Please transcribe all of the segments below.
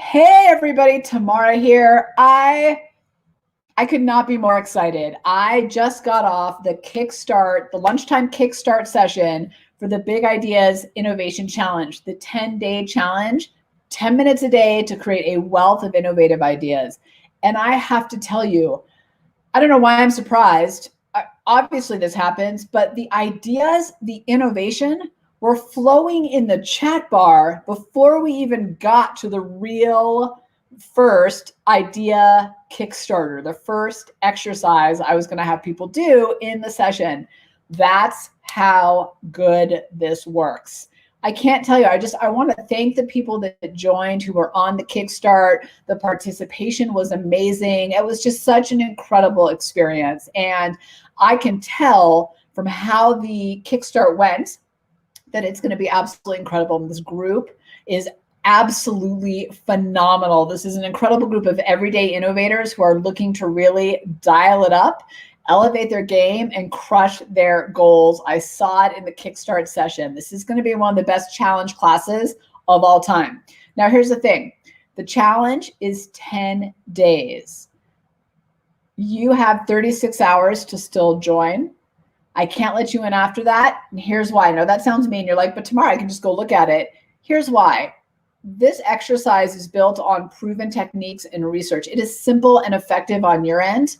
Hey everybody, Tamara here. I could not be more excited. I just got off the lunchtime kickstart session for the Big Ideas Innovation Challenge, the 10-day challenge, 10 minutes a day to create a wealth of innovative ideas. And I have to tell you, I don't know why I'm surprised. Obviously, this happens, but the ideas, the innovation were flowing in the chat bar before we even got to the real first idea Kickstarter, the first exercise I was going to have people do in the session. That's how good this works. I can't tell you. I want to thank the people that joined who were on the Kickstart. The participation was amazing. It was just such an incredible experience. And I can tell from how the Kickstart went that it's going to be absolutely incredible. This group is absolutely phenomenal. This is an incredible group of everyday innovators who are looking to really dial it up, elevate their game, and crush their goals. I saw it in the Kickstart session. This is going to be one of the best challenge classes of all time. Now, here's the thing. The challenge is 10 days. You have 36 hours to still join. I can't let you in after that. And here's why. I know that sounds mean. You're like, but tomorrow I can just go look at it. Here's why. This exercise is built on proven techniques and research. It is simple and effective on your end.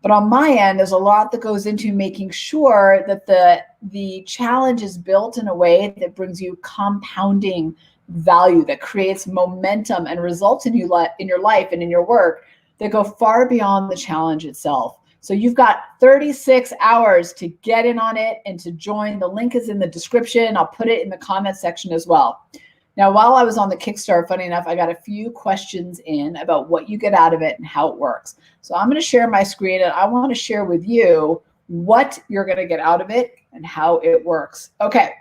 But on my end, there's a lot that goes into making sure that the challenge is built in a way that brings you compounding value, that creates momentum and results in your life and in your work that go far beyond the challenge itself. So you've got 36 hours to get in on it and to join. The link is in the description. I'll put it in the comment section as well. Now, while I was on the Kickstarter, funny enough, I got a few questions in about what you get out of it and how it works. So I'm going to share my screen, and I want to share with you what you're going to get out of it and how it works. Okay.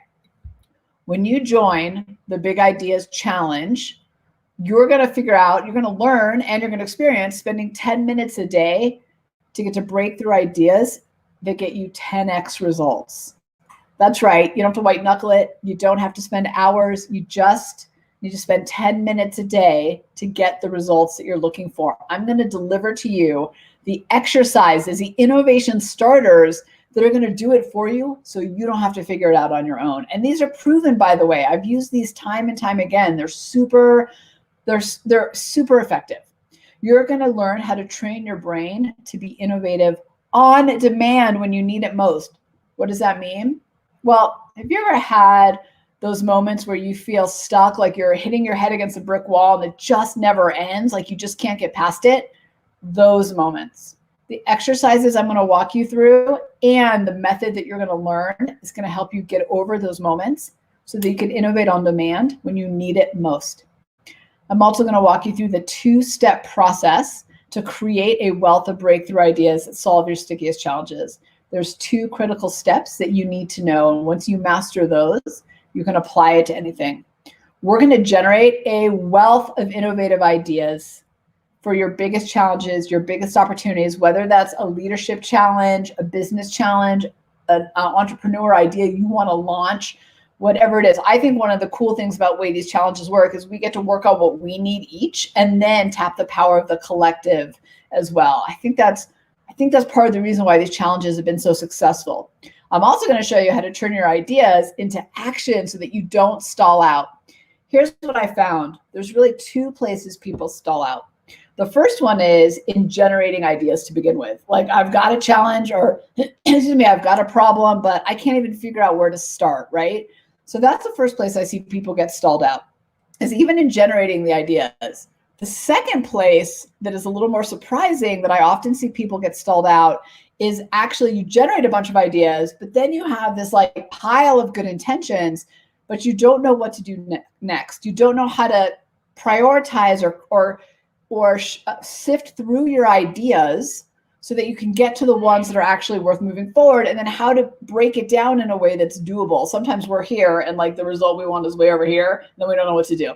When you join the Big Ideas Challenge, you're going to figure out, you're going to learn, and you're going to experience spending 10 minutes a day to get to break through ideas that get you 10x results. That's right. You don't have to white knuckle it. You don't have to spend hours. You just need to spend 10 minutes a day to get the results that you're looking for. I'm going to deliver to you the exercises, the innovation starters that are going to do it for you so you don't have to figure it out on your own. And these are proven, by the way. I've used these time and time again. They're super effective. You're going to learn how to train your brain to be innovative on demand when you need it most. What does that mean? Well, have you ever had those moments where you feel stuck, like you're hitting your head against a brick wall and it just never ends, like you just can't get past it? Those moments. The exercises I'm going to walk you through and the method that you're going to learn is going to help you get over those moments so that you can innovate on demand when you need it most. I'm also going to walk you through the 2-step process to create a wealth of breakthrough ideas that solve your stickiest challenges. There's 2 critical steps that you need to know. And once you master those, you can apply it to anything. We're going to generate a wealth of innovative ideas for your biggest challenges, your biggest opportunities, whether that's a leadership challenge, a business challenge, an entrepreneur idea you want to launch, whatever it is. I think one of the cool things about the way these challenges work is we get to work on what we need each and then tap the power of the collective as well. I think that's part of the reason why these challenges have been so successful. I'm also going to show you how to turn your ideas into action so that you don't stall out. Here's what I found. There's really 2 places people stall out. The first one is in generating ideas to begin with. Like, I've got a challenge, or excuse me, I've got a problem, but I can't even figure out where to start, right? So that's the first place I see people get stalled out, is even in generating the ideas. The second place that is a little more surprising that I often see people get stalled out is actually you generate a bunch of ideas, but then you have this like pile of good intentions, but you don't know what to do next. You don't know how to prioritize or sift through your ideas so that you can get to the ones that are actually worth moving forward, and then how to break it down in a way that's doable. Sometimes we're here and like the result we want is way over here, and then we don't know what to do.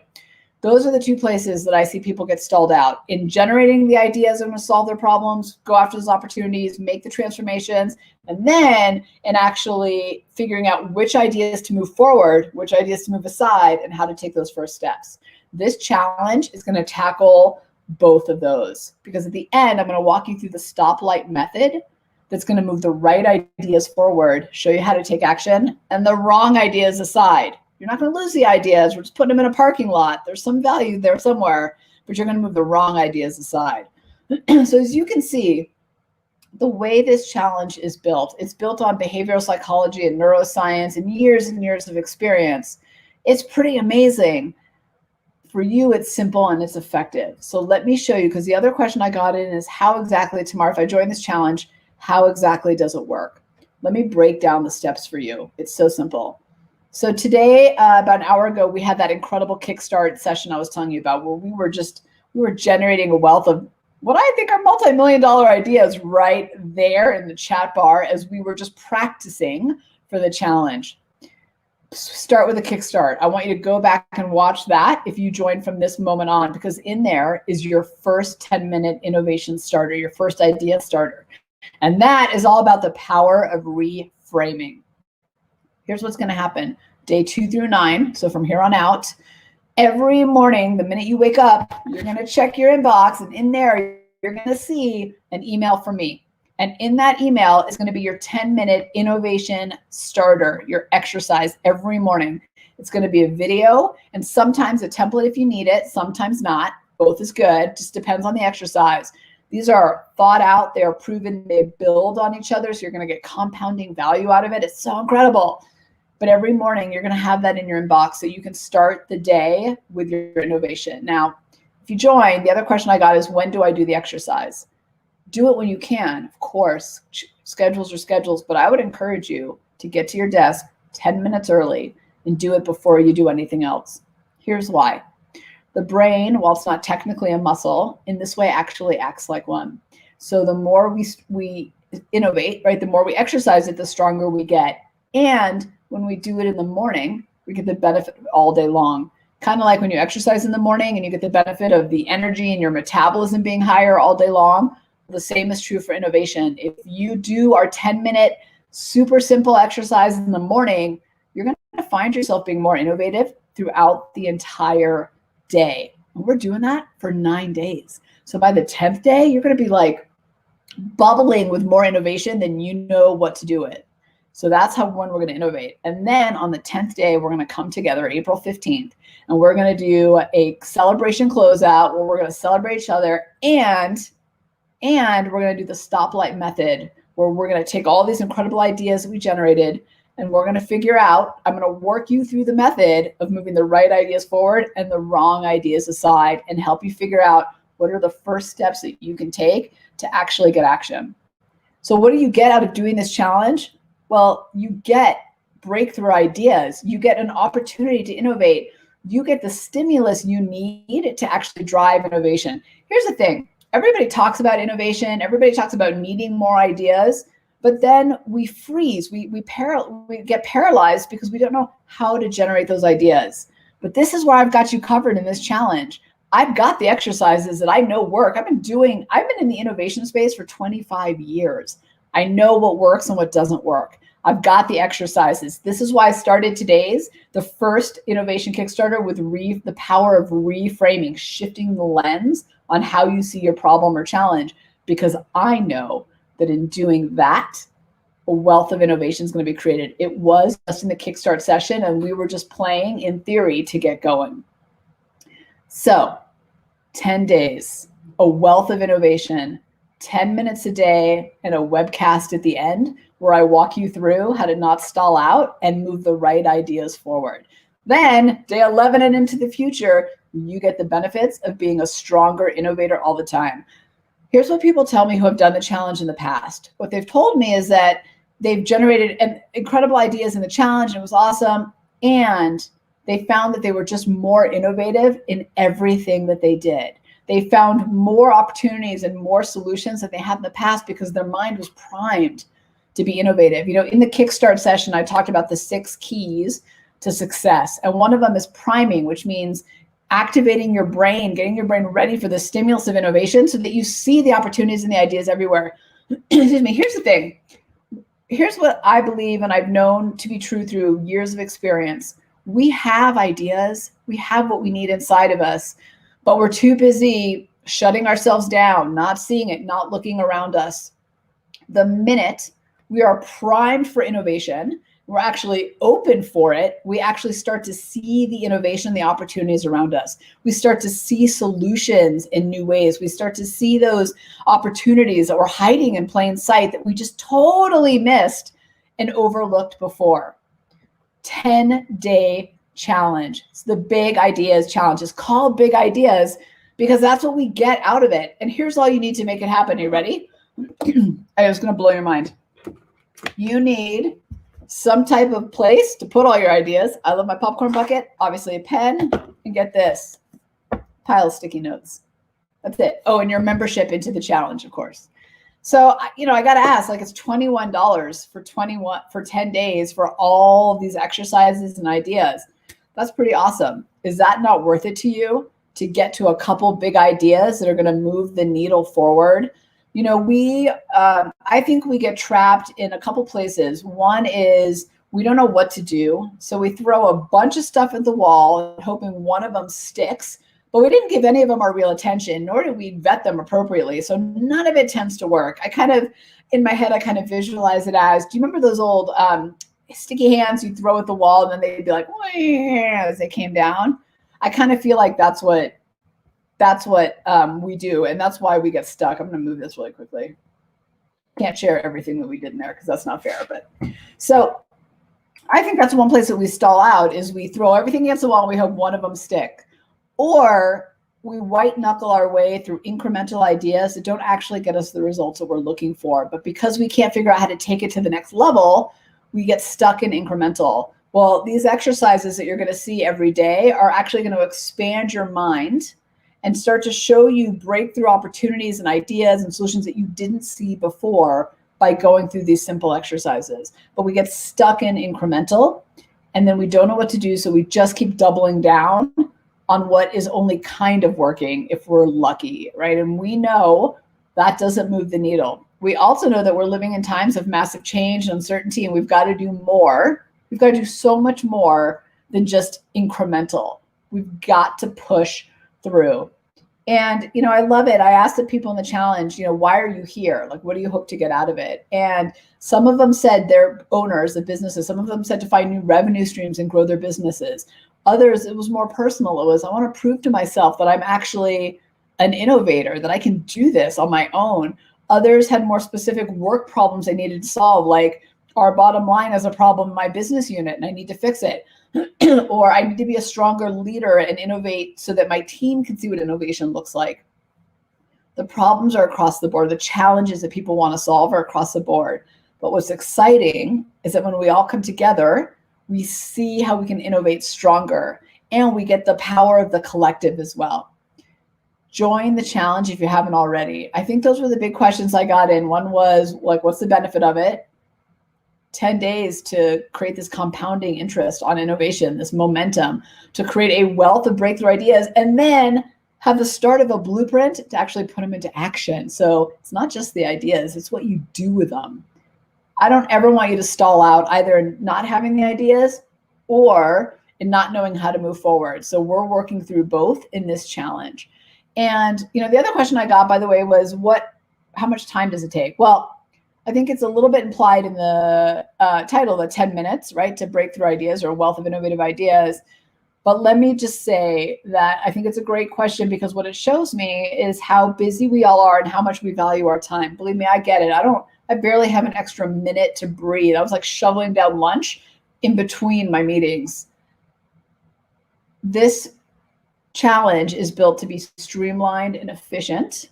Those are the two places that I see people get stalled out: in generating the ideas that are going to solve their problems, go after those opportunities, make the transformations, and then in actually figuring out which ideas to move forward, which ideas to move aside, and how to take those first steps. This challenge is going to tackle both of those, because at the end, I'm going to walk you through the stoplight method that's going to move the right ideas forward, show you how to take action, and the wrong ideas aside. You're not going to lose the ideas. We're just putting them in a parking lot. There's some value there somewhere, but you're going to move the wrong ideas aside. So as you can see, the way this challenge is built, it's built on behavioral psychology and neuroscience and years of experience. It's pretty amazing. For you, it's simple and it's effective. So let me show you, because the other question I got in is how exactly, Tamar, if I join this challenge, how exactly does it work? Let me break down the steps for you. It's so simple. So today, about an hour ago, we had that incredible Kickstart session I was telling you about, where we were generating a wealth of what I think are multi-million-dollar ideas right there in the chat bar as we were just practicing for the challenge. Start with a Kickstart. I want you to go back and watch that if you join from this moment on, because in there is your first 10-minute innovation starter, your first idea starter. And that is all about the power of reframing. Here's what's going to happen. Day 2 through 9, so from here on out, every morning, the minute you wake up, you're going to check your inbox, and in there, you're going to see an email from me. And in that email is going to be your 10-minute innovation starter, your exercise every morning. It's going to be a video and sometimes a template if you need it, sometimes not. Both is good, just depends on the exercise. These are thought out, they are proven, they build on each other, so you're going to get compounding value out of it. It's so incredible. But every morning, you're going to have that in your inbox so you can start the day with your innovation. Now, if you join, the other question I got is, when do I do the exercise? Do it when you can, of course. Schedules are schedules, but I would encourage you to get to your desk 10 minutes early and do it before you do anything else. Here's why. The brain, while it's not technically a muscle, in this way actually acts like one. So the more we innovate, right, the more we exercise it, the stronger we get. And when we do it in the morning, we get the benefit all day long. Kind of like when you exercise in the morning and you get the benefit of the energy and your metabolism being higher all day long. The same is true for innovation. If you do our 10-minute super simple exercise in the morning, you're going to find yourself being more innovative throughout the entire day. And we're doing that for 9 days. So by the 10th day, you're going to be like bubbling with more innovation than you know what to do with. So that's when we're going to innovate. And then on the 10th day, we're going to come together April 15th, and we're going to do a celebration closeout where we're going to celebrate each other, and we're going to do the stoplight method, where we're going to take all these incredible ideas that we generated, and we're going to figure out, I'm going to work you through the method of moving the right ideas forward and the wrong ideas aside, and help you figure out what are the first steps that you can take to actually get action. So what do you get out of doing this challenge? Well, you get breakthrough ideas. You get an opportunity to innovate. You get the stimulus you need to actually drive innovation. Here's the thing. Everybody talks about innovation. Everybody talks about needing more ideas, but then we freeze. We get paralyzed because we don't know how to generate those ideas. But this is where I've got you covered in this challenge. I've got the exercises that I know work. I've been in the innovation space for 25 years. I know what works and what doesn't work. I've got the exercises. This is why I started today's, the first innovation Kickstarter, with the power of reframing, shifting the lens on how you see your problem or challenge, because I know that in doing that, a wealth of innovation is going to be created. It was just in the Kickstart session, and we were just playing in theory to get going. So 10 days, a wealth of innovation, 10 minutes a day, and a webcast at the end where I walk you through how to not stall out and move the right ideas forward. Then day 11 and into the future, you get the benefits of being a stronger innovator all the time. Here's what people tell me who have done the challenge in the past. What they've told me is that they've generated incredible ideas in the challenge, and it was awesome, and they found that they were just more innovative in everything that they did. They found more opportunities and more solutions than they had in the past because their mind was primed to be innovative. You know, in the Kickstart session, I talked about the 6 keys to success. And one of them is priming, which means activating your brain, getting your brain ready for the stimulus of innovation so that you see the opportunities and the ideas everywhere. Excuse me. Here's the thing. Here's what I believe, and I've known to be true through years of experience. We have ideas. We have what we need inside of us, but we're too busy shutting ourselves down, not seeing it, not looking around us. The minute we are primed for innovation, we're actually open for it, we actually start to see the innovation, the opportunities around us. We start to see solutions in new ways. We start to see those opportunities that were hiding in plain sight that we just totally missed and overlooked before. 10-day challenge. It's the Big Ideas Challenge. It's called Big Ideas because that's what we get out of it. And here's all you need to make it happen. Are you ready? I was going to blow your mind. You need some type of place to put all your ideas. I love my popcorn bucket, obviously a pen, and get this pile of sticky notes. That's it. Oh, and your membership into the challenge, of course. So, I got to ask, like, it's $21 for 10 days for all of these exercises and ideas. That's pretty awesome. Is that not worth it to you to get to a couple big ideas that are going to move the needle forward? I think we get trapped in a couple places. One is we don't know what to do. So we throw a bunch of stuff at the wall, hoping one of them sticks, but we didn't give any of them our real attention, nor did we vet them appropriately. So none of it tends to work. In my head, I kind of visualize it as, do you remember those old sticky hands you throw at the wall and then they'd be like, as they came down? I kind of feel like that's what we do, and that's why we get stuck. I'm going to move this really quickly. Can't share everything that we did in there because that's not fair. But so I think that's one place that we stall out is we throw everything against the wall and we hope one of them stick. Or we white knuckle our way through incremental ideas that don't actually get us the results that we're looking for. But because we can't figure out how to take it to the next level, we get stuck in incremental. Well, these exercises that you're going to see every day are actually going to expand your mind and start to show you breakthrough opportunities and ideas and solutions that you didn't see before by going through these simple exercises. But we get stuck in incremental, and then we don't know what to do, so we just keep doubling down on what is only kind of working if we're lucky, right? And we know that doesn't move the needle. We also know that we're living in times of massive change and uncertainty, and we've got to do more. We've got to do so much more than just incremental. We've got to push through. And, I love it. I asked the people in the challenge, why are you here? Like, what do you hope to get out of it? And some of them said they're owners of businesses. Some of them said to find new revenue streams and grow their businesses. Others, it was more personal. It was, I want to prove to myself that I'm actually an innovator, that I can do this on my own. Others had more specific work problems they needed to solve, like our bottom line is a problem in my business unit and I need to fix it. Or I need to be a stronger leader and innovate so that my team can see what innovation looks like. The problems are across the board. The challenges that people want to solve are across the board. But what's exciting is that when we all come together, we see how we can innovate stronger, and we get the power of the collective as well. Join the challenge if you haven't already. I think those were the big questions I got in. One was like, what's the benefit of it? 10 days to create this compounding interest on innovation, this momentum, to create a wealth of breakthrough ideas, and then have the start of a blueprint to actually put them into action. So it's not just the ideas, it's what you do with them. I don't ever want you to stall out either in not having the ideas or in not knowing how to move forward. So we're working through both in this challenge. And the other question I got, by the way, was how much time does it take? Well, I think it's a little bit implied in the title, the 10 minutes, right, to break through ideas or a wealth of innovative ideas. But let me just say that I think it's a great question because what it shows me is how busy we all are and how much we value our time. Believe me, I get it. I barely have an extra minute to breathe. I was like shoveling down lunch in between my meetings. This challenge is built to be streamlined and efficient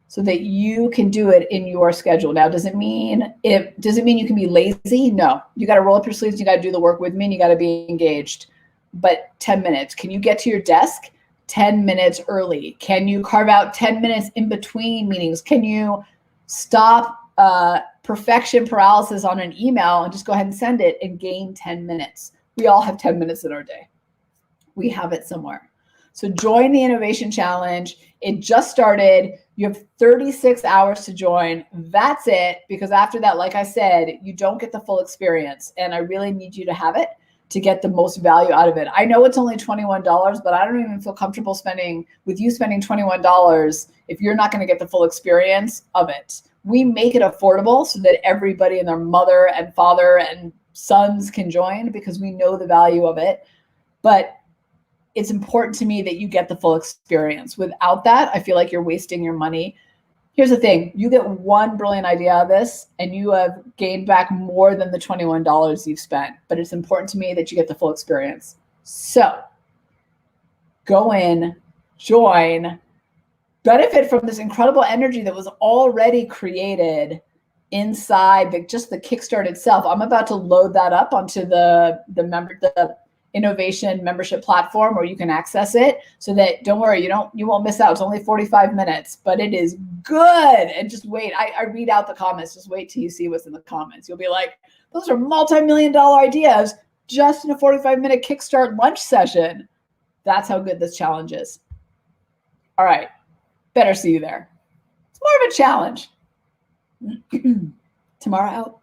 so that you can do it in your schedule. Now, does it mean you can be lazy? No, you got to roll up your sleeves. You got to do the work with me and you got to be engaged. But 10 minutes, can you get to your desk 10 minutes early? Can you carve out 10 minutes in between meetings? Can you stop perfection paralysis on an email and just go ahead and send it and gain 10 minutes? We all have 10 minutes in our day. We have it somewhere. So join the Innovation Challenge. It just started. You have 36 hours to join. That's it, because after that, like I said, you don't get the full experience. And I really need you to have it to get the most value out of it. I know it's only $21, but I don't even feel comfortable spending $21 if you're not going to get the full experience of it. We make it affordable so that everybody and their mother and father and sons can join, because we know the value of it. But it's important to me that you get the full experience. Without that, I feel like you're wasting your money. Here's the thing. You get one brilliant idea out of this and you have gained back more than the $21 you've spent. But it's important to me that you get the full experience. So go in, join, benefit from this incredible energy that was already created inside just the Kickstart itself. I'm about to load that up onto the Innovation membership platform where you can access it, so that, don't worry, you won't miss out. It's only 45 minutes, but it is good. And just wait, I read out the comments. Just wait till you see what's in the comments. You'll be like, those are multi-million-dollar ideas just in a 45-minute Kickstart lunch session. That's how good this challenge is. All right, better see you there. It's more of a challenge. Tomorrow out.